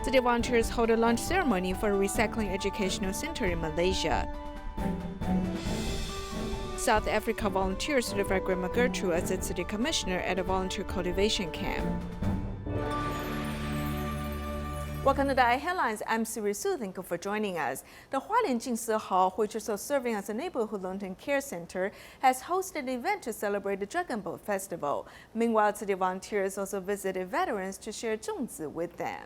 City volunteers hold a launch ceremony for a recycling educational center in Malaysia. South Africa volunteers certify Grandma Getrude as a Tzu Chi Commissioner at a volunteer cultivation camp. Welcome to DaAi Headlines. I'm Siri Su. Thank you for joining us. The Hualien Jing Si Hall, which is also serving as a neighborhood long-term care center, has hosted an event to celebrate the Dragon Boat Festival. Meanwhile, city volunteers also visited veterans to share zongzi with them.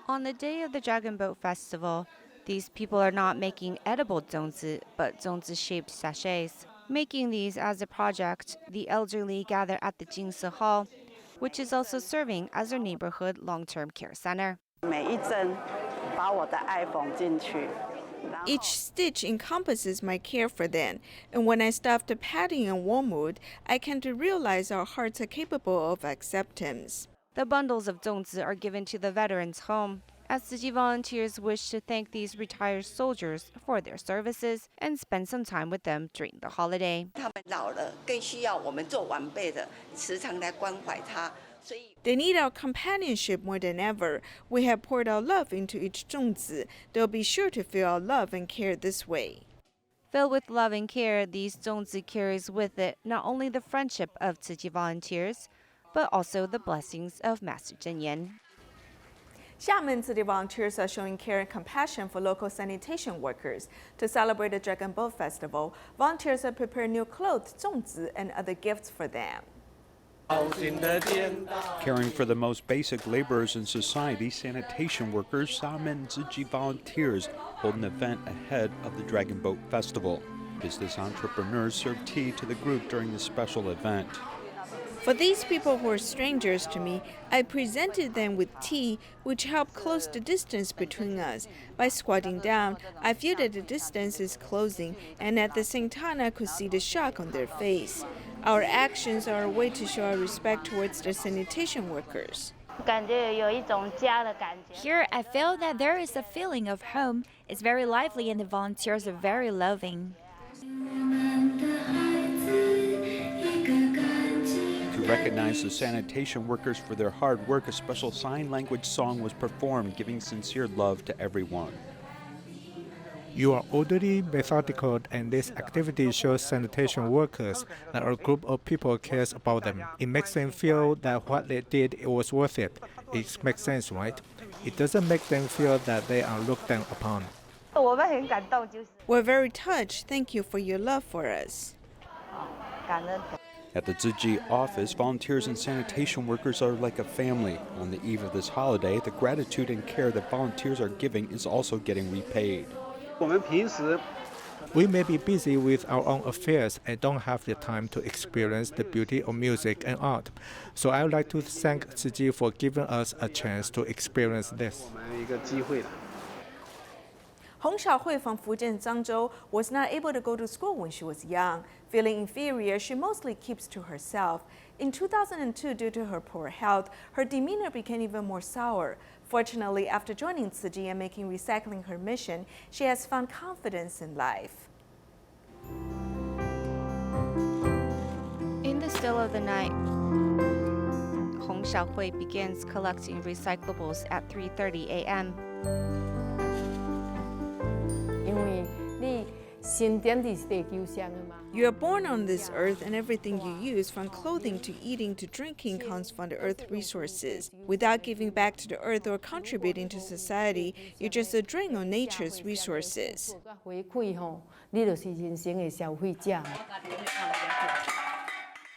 On the day of the Dragon Boat Festival, these people are not making edible zongzi, but zongzi-shaped sachets. Making these as a project, the elderly gather at the Jing Si Hall, which is also serving as their neighborhood long-term care center. Each stitch encompasses my care for them, and when I stuff the padding in wormwood, I came to realize our hearts are capable of acceptance. The bundles of zongzi are given to the veterans' home, as Tzu Chi volunteers wish to thank these retired soldiers for their services and spend some time with them during the holiday. They need our companionship more than ever. We have poured our love into each zongzi. They'll be sure to feel our love and care this way. Filled with love and care, these zongzi carries with it not only the friendship of Tzu Chi volunteers, but also the blessings of Master Zhen Yan. Xiamen Tzu Chi volunteers are showing care and compassion for local sanitation workers. To celebrate the Dragon Boat Festival, volunteers have prepared new clothes, zongzi, and other gifts for them. Caring for the most basic laborers in society, sanitation workers, Xiamen Tzu Chi volunteers hold an event ahead of the Dragon Boat Festival. Business entrepreneurs serve tea to the group during the special event. For these people who are strangers to me, I presented them with tea, which helped close the distance between us. By squatting down, I feel that the distance is closing, and at the same time I could see the shock on their face. Our actions are a way to show our respect towards the sanitation workers. Here, I feel that there is a feeling of home. It's very lively and the volunteers are very loving. To recognize the sanitation workers for their hard work, a special sign language song was performed, giving sincere love to everyone. You are orderly, methodical, and this activity shows sanitation workers that a group of people cares about them. It makes them feel that what they did was worth it. It makes sense, right? It doesn't make them feel that they are looked down upon. We're very touched. Thank you for your love for us. At the Tzu Chi office, volunteers and sanitation workers are like a family. On the eve of this holiday, the gratitude and care that volunteers are giving is also getting repaid. We may be busy with our own affairs and don't have the time to experience the beauty of music and art. So I would like to thank Tzu Chi for giving us a chance to experience this. Xiaohui from Fujian, Zhangzhou was not able to go to school when she was young. Feeling inferior, she mostly keeps to herself. In 2002, due to her poor health, her demeanor became even more sour. Fortunately, after joining Tzu Chi and making recycling her mission, she has found confidence in life. In the still of the night, Xiaohui begins collecting recyclables at 3:30 a.m. You are born on this earth, and everything you use, from clothing to eating to drinking, comes from the earth resources. Without giving back to the earth or contributing to society, you're just a drain on nature's resources.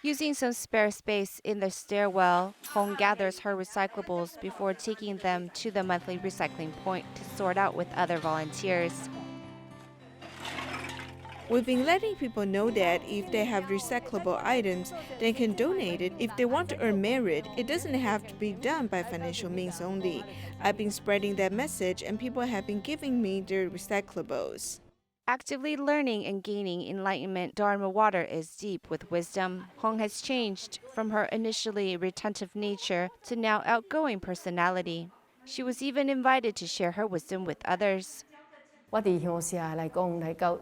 Using some spare space in the stairwell, Hong gathers her recyclables before taking them to the monthly recycling point to sort out with other volunteers. We've been letting people know that if they have recyclable items, they can donate it. If they want to earn merit, it doesn't have to be done by financial means only. I've been spreading that message, and people have been giving me their recyclables. Actively learning and gaining enlightenment, Dharma water is deep with wisdom. Hong has changed from her initially retentive nature to now outgoing personality. She was even invited to share her wisdom with others. 我伫乡下来讲来到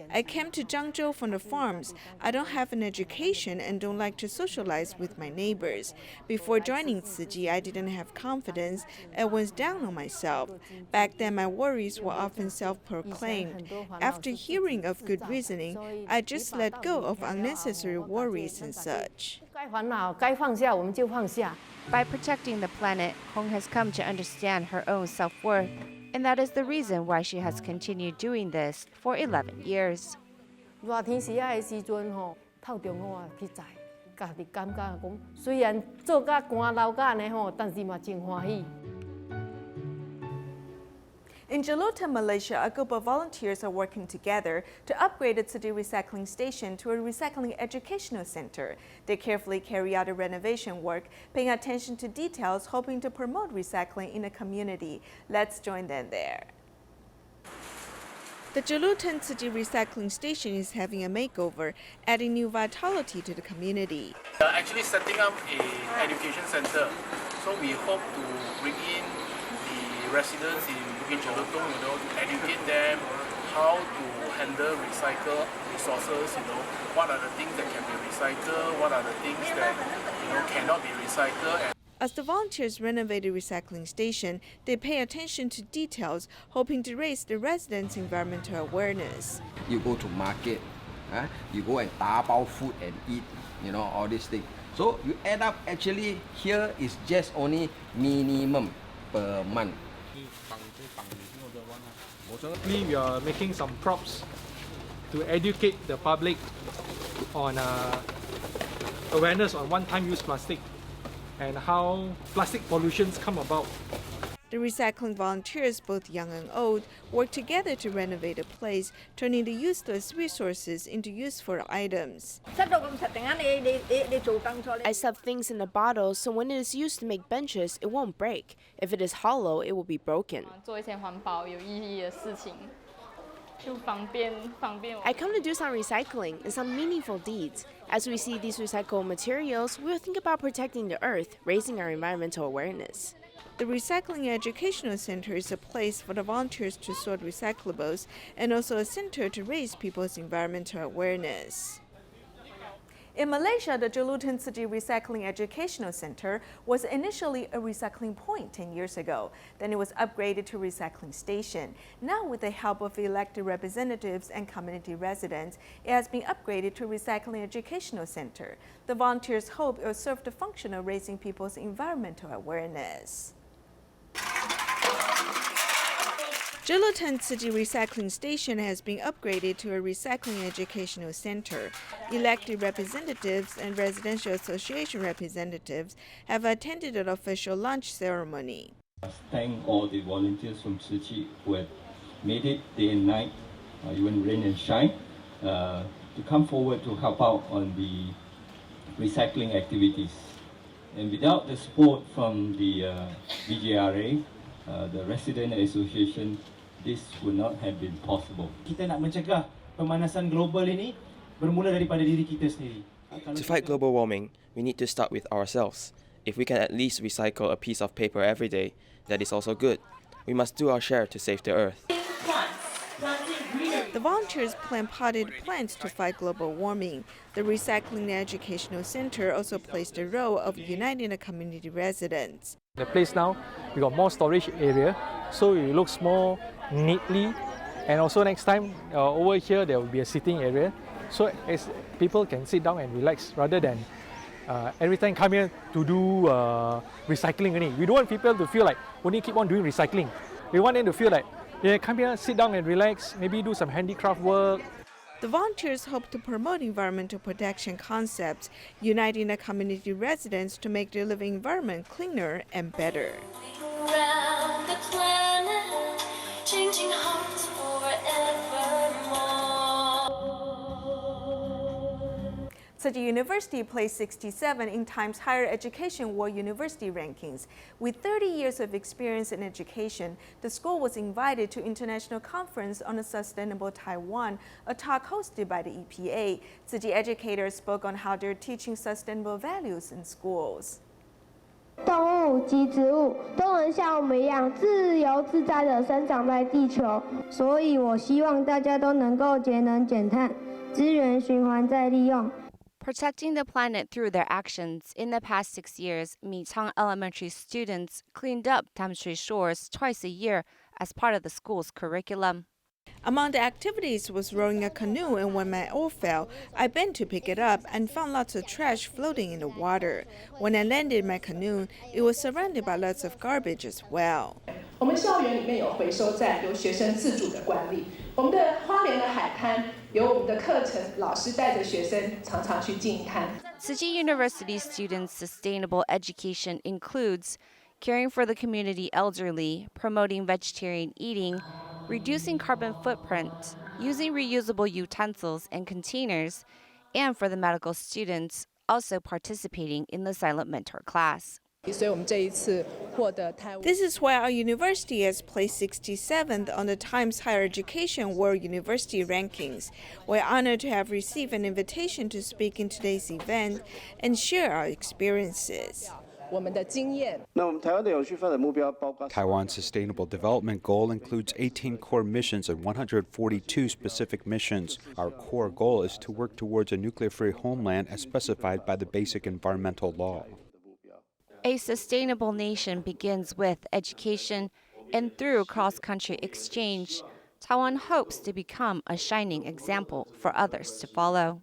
I came to Zhangzhou from the farms. I don't have an education and don't like to socialize with my neighbors. Before joining Tzu Chi, I didn't have confidence and was down on myself. Back then, my worries were often self-proclaimed. After hearing of good reasoning, I just let go of unnecessary worries and such. 该烦恼该放下我们就放下。 By protecting the planet, Hong has come to understand her own self-worth, and that is the reason why she has continued doing this for 11 years. 热天时啊的时阵吼，透中午啊去载，家己感觉讲，虽然做甲汗流甲安尼吼，但是嘛真欢喜。 In Jaluta, Malaysia, a group of volunteers are working together to upgrade a Tzu Chi recycling station to a recycling educational center. They carefully carry out a renovation work, paying attention to details, hoping to promote recycling in the community. Let's join them there. The Jalutan Tzu Chi recycling station is having a makeover, adding new vitality to the community. We are actually setting up an education center, so we hope to bring in the residents in Bukit Jelutong, to educate them how to handle recycle resources, what are the things that can be recycled, what are the things that, cannot be recycled. As the volunteers renovate the recycling station, they pay attention to details, hoping to raise the residents' environmental awareness. You go to market, you go and dabao food and eat, all these things. So you end up actually here is just only minimum per month. We are making some props to educate the public on awareness on one-time use plastic and how plastic pollutions come about. The recycling volunteers, both young and old, work together to renovate a place, turning the useless resources into useful items. I stuff things in a bottle so when it is used to make benches, it won't break. If it is hollow, it will be broken. I come to do some recycling and some meaningful deeds. As we see these recycled materials, we will think about protecting the earth, raising our environmental awareness. The Recycling Educational Center is a place for the volunteers to sort recyclables and also a center to raise people's environmental awareness. In Malaysia, the Jalutan Tzu Chi Recycling Educational Center was initially a recycling point 10 years ago. Then it was upgraded to a recycling station. Now, with the help of elected representatives and community residents, it has been upgraded to a recycling educational center. The volunteers hope it will serve the function of raising people's environmental awareness. Jalutan Tzu Chi Recycling Station has been upgraded to a recycling educational center. Elected representatives and residential association representatives have attended an official launch ceremony. Thank all the volunteers from Tzu Chi who have made it day and night, even rain and shine, to come forward to help out on the recycling activities. And without the support from the BJRA, the Resident Association, this would not have been possible. Kita nak mencegah pemanasan global ini bermula daripada diri kita sendiri. To fight global warming, we need to start with ourselves. If we can at least recycle a piece of paper every day, that is also good. We must do our share to save the earth. The volunteers plant potted plants to fight global warming. The Recycling Educational Center also plays the role of uniting the community residents. The place now, we got more storage area, so it looks more neatly. And also next time, over here there will be a sitting area, so as people can sit down and relax rather than every time come here to do recycling only. We don't want people to feel like only keep on doing recycling. We want them to feel like, yeah, come here, sit down and relax, maybe do some handicraft work. The volunteers hope to promote environmental protection concepts, uniting the community residents to make their living environment cleaner and better. Around the planet, changing hearts forevermore. Tzu Chi University placed 67 in Times Higher Education World University Rankings. With 30 years of experience in education, the school was invited to International Conference on a Sustainable Taiwan, a talk hosted by the EPA. Tzu Chi educators spoke on how they're teaching sustainable values in schools. 动物及植物都能像我们一样自由自在地生长在地球，所以我希望大家都能够节能减碳，资源循环再利用。Protecting the planet through their actions, in the past 6 years, Mitang Elementary students cleaned up Tamshui shores twice a year as part of the school's curriculum. Among the activities was rowing a canoe, and when my oar fell, I bent to pick it up and found lots of trash floating in the water. When I landed my canoe, it was surrounded by lots of garbage as well. 我们校园里面有回收站，由学生自主的管理。我们的花莲的海滩有我们的课程，老师带着学生常常去净滩。Tzu Chi University students' sustainable education includes caring for the community elderly, promoting vegetarian eating, reducing carbon footprint, using reusable utensils and containers, and for the medical students, also participating in the silent mentor class. This is why our university has placed 67th on the Times Higher Education World University Rankings. We're honored to have received an invitation to speak in today's event and share our experiences. Taiwan's Sustainable Development Goal includes 18 core missions and 142 specific missions. Our core goal is to work towards a nuclear-free homeland as specified by the Basic Environmental Law. A sustainable nation begins with education, and through cross-country exchange, Taiwan hopes to become a shining example for others to follow.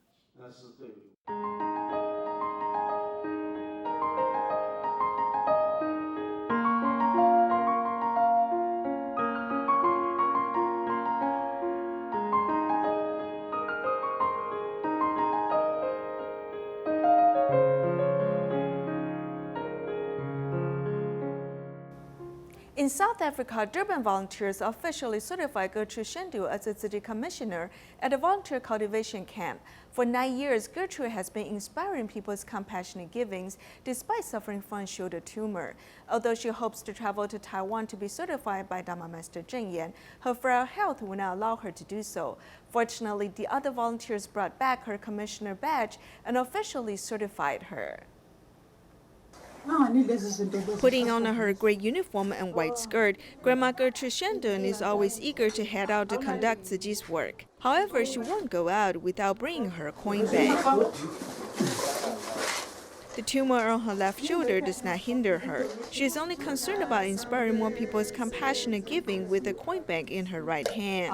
In South Africa, Durban volunteers officially certified Gertrude Shendu as a Tzu Chi Commissioner at a volunteer cultivation camp. For 9 years, Gertrude has been inspiring people's compassionate givings despite suffering from a shoulder tumor. Although she hopes to travel to Taiwan to be certified by Dharma Master Zheng Yan, her frail health will not allow her to do so. Fortunately, the other volunteers brought back her commissioner badge and officially certified her. Putting on her gray uniform and white skirt, Grandma Getrude is always eager to head out to conduct Tzu Chi's work. However, she won't go out without bringing her coin bag. The tumor on her left shoulder does not hinder her. She is only concerned about inspiring more people's compassionate giving with a coin bag in her right hand.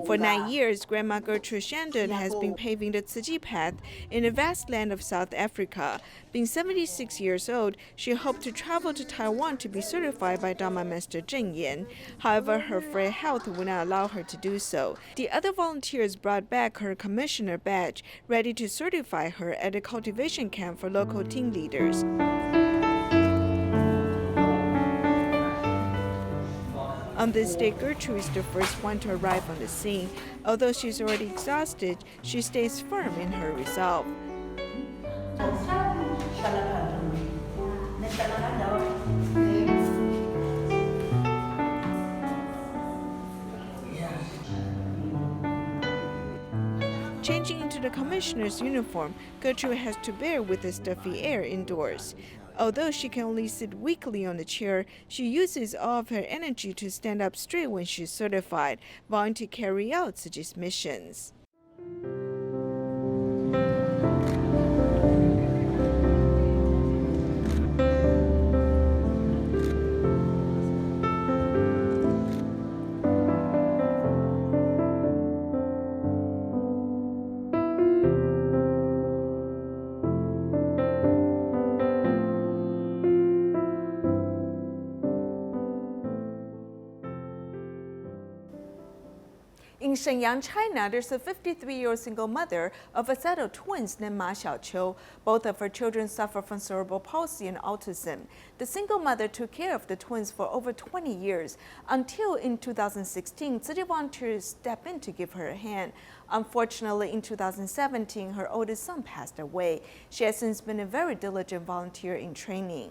For 9 years, Grandma Getrude has been paving the Tzu Chi path in the vast land of South Africa. Being 76 years old, she hoped to travel to Taiwan to be certified by Dharma Master Zheng Yan. However, her frail health would not allow her to do so. The other volunteers brought back her commissioner badge, ready to certify her at a cultivation camp for local team leaders. On this day, Gertrude is the first one to arrive on the scene. Although she's already exhausted, she stays firm in her resolve. Changing into the commissioner's uniform, Gertrude has to bear with the stuffy air indoors. Although she can only sit weakly on the chair, she uses all of her energy to stand up straight when she's certified, vowing to carry out Tzu Chi's missions. In Shenyang, China, there's a 53-year-old single mother of a set of twins named Ma Xiaoqiu. Both of her children suffer from cerebral palsy and autism. The single mother took care of the twins for over 20 years, until in 2016, Tzu Chi volunteers stepped in to give her a hand. Unfortunately, in 2017, her oldest son passed away. She has since been a very diligent volunteer in training.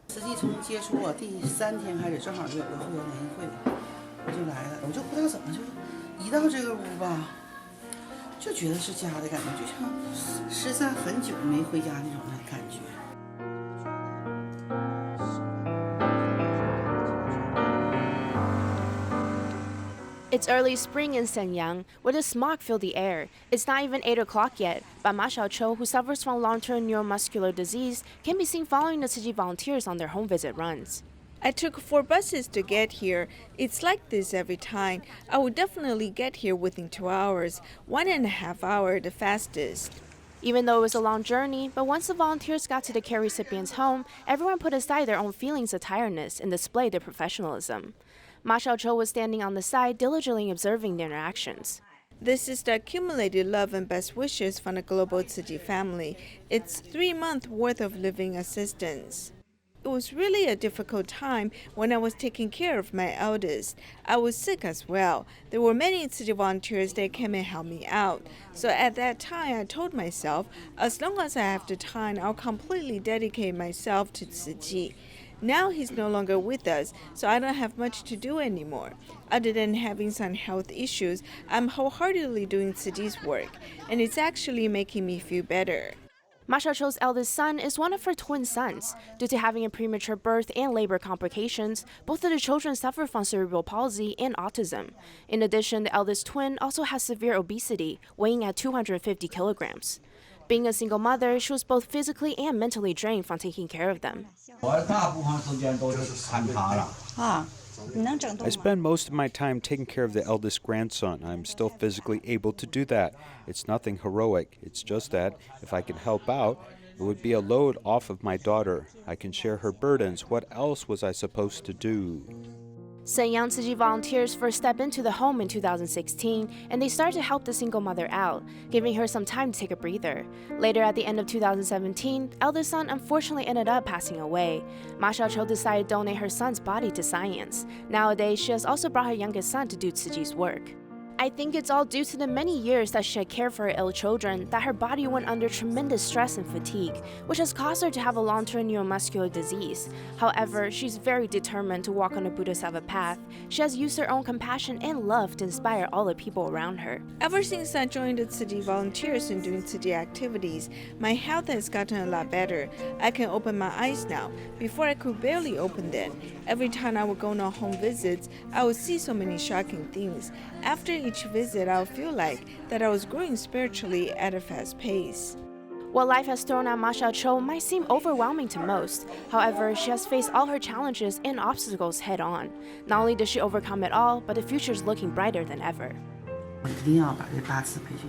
实际从接触我第3天开始，正好就有个会员联谊会，我就来了。我就不知道怎么就一到这个屋吧，就觉得是家的感觉，就像失散很久没回家那种的感觉。It's early spring in Shenyang, where the smog filled the air. It's not even 8 o'clock yet, but Ma Xiaoqiu, who suffers from long-term neuromuscular disease, can be seen following the Tzu Chi volunteers on their home visit runs. I took 4 buses to get here. It's like this every time. I would definitely get here within 2 hours, 1.5 hours the fastest. Even though it was a long journey, but once the volunteers got to the care recipient's home, everyone put aside their own feelings of tiredness and displayed their professionalism. Ma Xiaoqiu was standing on the side, diligently observing their interactions. This is the accumulated love and best wishes from the global Tzu Chi family. It's 3 months worth of living assistance. It was really a difficult time when I was taking care of my eldest. I was sick as well. There were many Tzu Chi volunteers that came and helped me out. So at that time, I told myself, as long as I have the time, I'll completely dedicate myself to Tzu Chi. Now he's no longer with us, so I don't have much to do anymore. Other than having some health issues, I'm wholeheartedly doing Tzu Chi's work, and it's actually making me feel better. Ma Xiaoqiu's eldest son is one of her twin sons. Due to having a premature birth and labor complications, both of the children suffer from cerebral palsy and autism. In addition, the eldest twin also has severe obesity, weighing at 250 kilograms. Being a single mother, she was both physically and mentally drained from taking care of them. I spend most of my time taking care of the eldest grandson. I'm still physically able to do that. It's nothing heroic. It's just that if I can help out, it would be a load off of my daughter. I can share her burdens. What else was I supposed to do? Shenyang Tzu Chi volunteers first stepped into the home in 2016, and they started to help the single mother out, giving her some time to take a breather. Later, at the end of 2017, eldest son unfortunately ended up passing away. Ma Xiaoqiu decided to donate her son's body to science. Nowadays, she has also brought her youngest son to do Tzu Chi's work. I think it's all due to the many years that she had cared for her ill children that her body went under tremendous stress and fatigue, which has caused her to have a long-term neuromuscular disease. However, she's very determined to walk on a Bodhisattva path. She has used her own compassion and love to inspire all the people around her. Ever since I joined the Tzu Chi volunteers and doing Tzu Chi activities, my health has gotten a lot better. I can open my eyes now. Before I could barely open them. Every time I would go on home visits, I would see so many shocking things. After each visit, I would feel like that I was growing spiritually at a fast pace. What life has thrown at Ma Xiaoqiu might seem overwhelming to most. However, she has faced all her challenges and obstacles head on. Not only does she overcome it all, but the future is looking brighter than ever.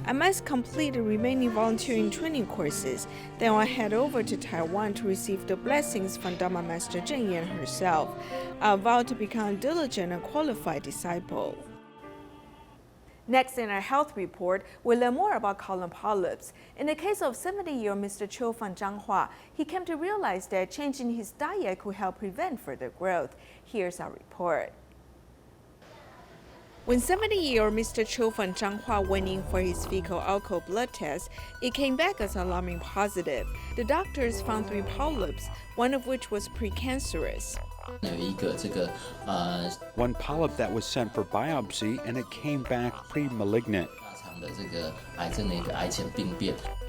I must complete the remaining volunteering training courses. Then I'll head over to Taiwan to receive the blessings from Dharma Master Zheng Yan herself. I vow to become a diligent and qualified disciple. Next in our health report, we'll learn more about colon polyps. In the case of 70-year-old Mr. Chiu from Zhangzhou, he came to realize that changing his diet could help prevent further growth. Here's our report. When 70-year-old Mr. Chiu from Zhangzhou went in for his fecal alcohol blood test, it came back as alarming positive. The doctors found 3 polyps, one of which was precancerous. One polyp that was sent for biopsy and it came back pre-malignant.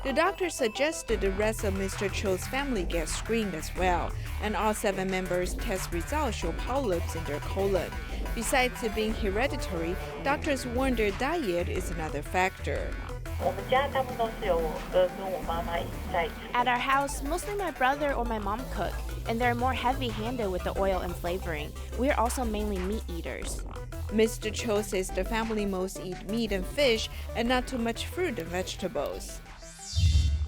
The doctor suggested the rest of Mr. Chiu's family get screened as well, and all 7 members' test results show polyps in their colon. Besides it being hereditary, doctors warn their diet is another factor. At our house, mostly my brother or my mom cook, and they're more heavy-handed with the oil and flavoring. We're also mainly meat eaters. Mr. Chiu says the family most eat meat and fish and not too much fruit and vegetables.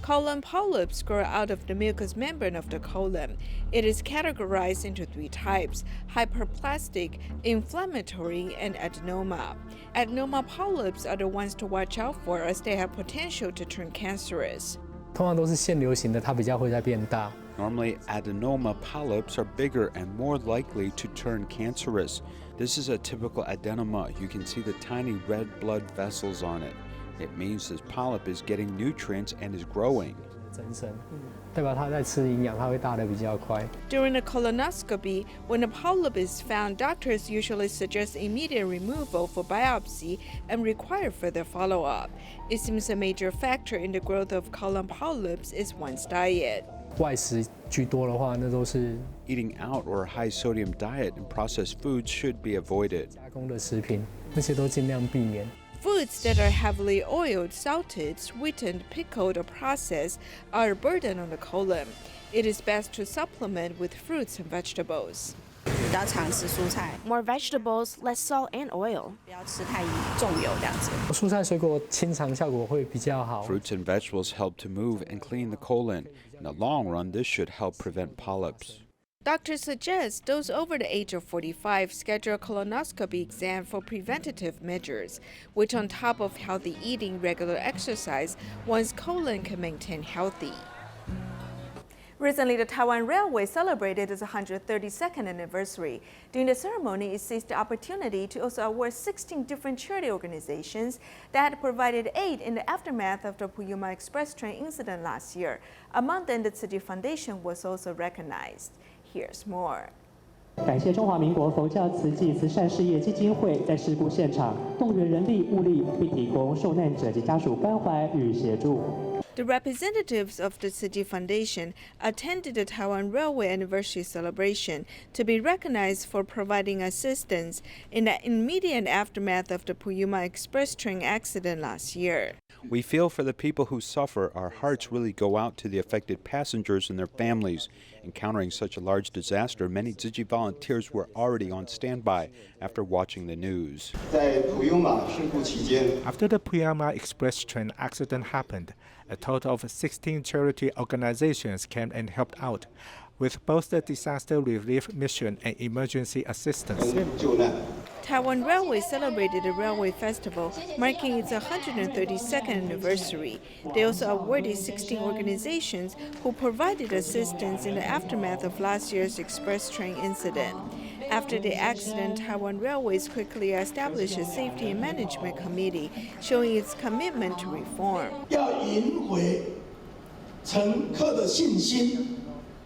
Colon polyps grow out of the mucous membrane of the colon. It is categorized into 3 types: hyperplastic, inflammatory, and adenoma. Adenoma polyps are the ones to watch out for as they have potential to turn cancerous. Normally, adenoma polyps are bigger and more likely to turn cancerous. This is a typical adenoma. You can see the tiny red blood vessels on it. It means this polyp is getting nutrients and is growing. During a colonoscopy, when a polyp is found, doctors usually suggest immediate removal for biopsy and require further follow-up. It seems a major factor in the growth of colon polyps is one's diet. Eating out or a high sodium diet and processed foods should be avoided. Foods that are heavily oiled, salted, sweetened, pickled, or processed are a burden on the colon. It is best to supplement with fruits and vegetables. More vegetables, less salt and oil. Fruits and vegetables help to move and clean the colon. In the long run, this should help prevent polyps. Doctors suggest those over the age of 45 schedule a colonoscopy exam for preventative measures, which on top of healthy eating, regular exercise, one's colon can maintain healthy. Recently, the Taiwan Railway celebrated its 132nd anniversary. During the ceremony, it seized the opportunity to also award 16 different charity organizations that had provided aid in the aftermath of the Puyuma Express train incident last year. Among them, the Tzu Chi Foundation was also recognized. Here's more. 感谢中华民国佛教慈济慈善事业基金会在事故现场动员人力物力，并提供受难者及家属关怀与协助。 The representatives of the Tzu Chi Foundation attended the Taiwan Railway anniversary celebration to be recognized for providing assistance in the immediate aftermath of the Puyuma Express train accident last year. We feel for the people who suffer. Our hearts really go out to the affected passengers and their families. Encountering such a large disaster, many Tzu Chi volunteers were already on standby after watching the news. After the Puyama Express train accident happened, a total of 16 charity organizations came and helped out with both the disaster relief mission and emergency assistance. Taiwan Railway celebrated the Railway Festival, marking its 132nd anniversary. They also awarded 16 organizations who provided assistance in the aftermath of last year's express train incident. After the accident, Taiwan Railways quickly established a safety and management committee, showing its commitment to reform.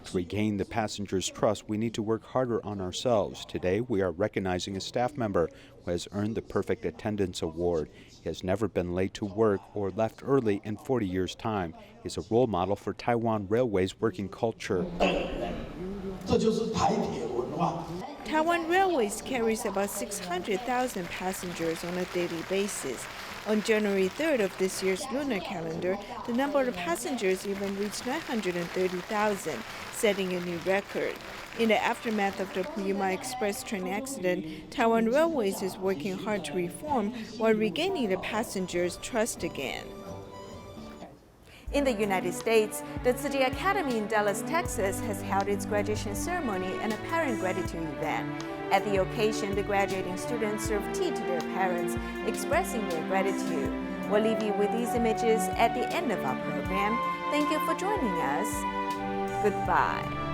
To regain the passengers' trust, we need to work harder on ourselves. Today, we are recognizing a staff member who has earned the Perfect Attendance Award. He has never been late to work or left early in 40 years' time. He is a role model for Taiwan Railway's working culture. Taiwan Railways carries about 600,000 passengers on a daily basis. On January 3rd of this year's lunar calendar, the number of passengers even reached 930,000, setting a new record. In the aftermath of the Puyuma Express train accident, Taiwan Railways is working hard to reform while regaining the passengers' trust again. In the United States, the Tzu Chi Academy in Dallas, Texas has held its graduation ceremony and a parent gratitude event. At the occasion, the graduating students served tea to their parents, expressing their gratitude. We'll leave you with these images at the end of our program. Thank you for joining us. Goodbye.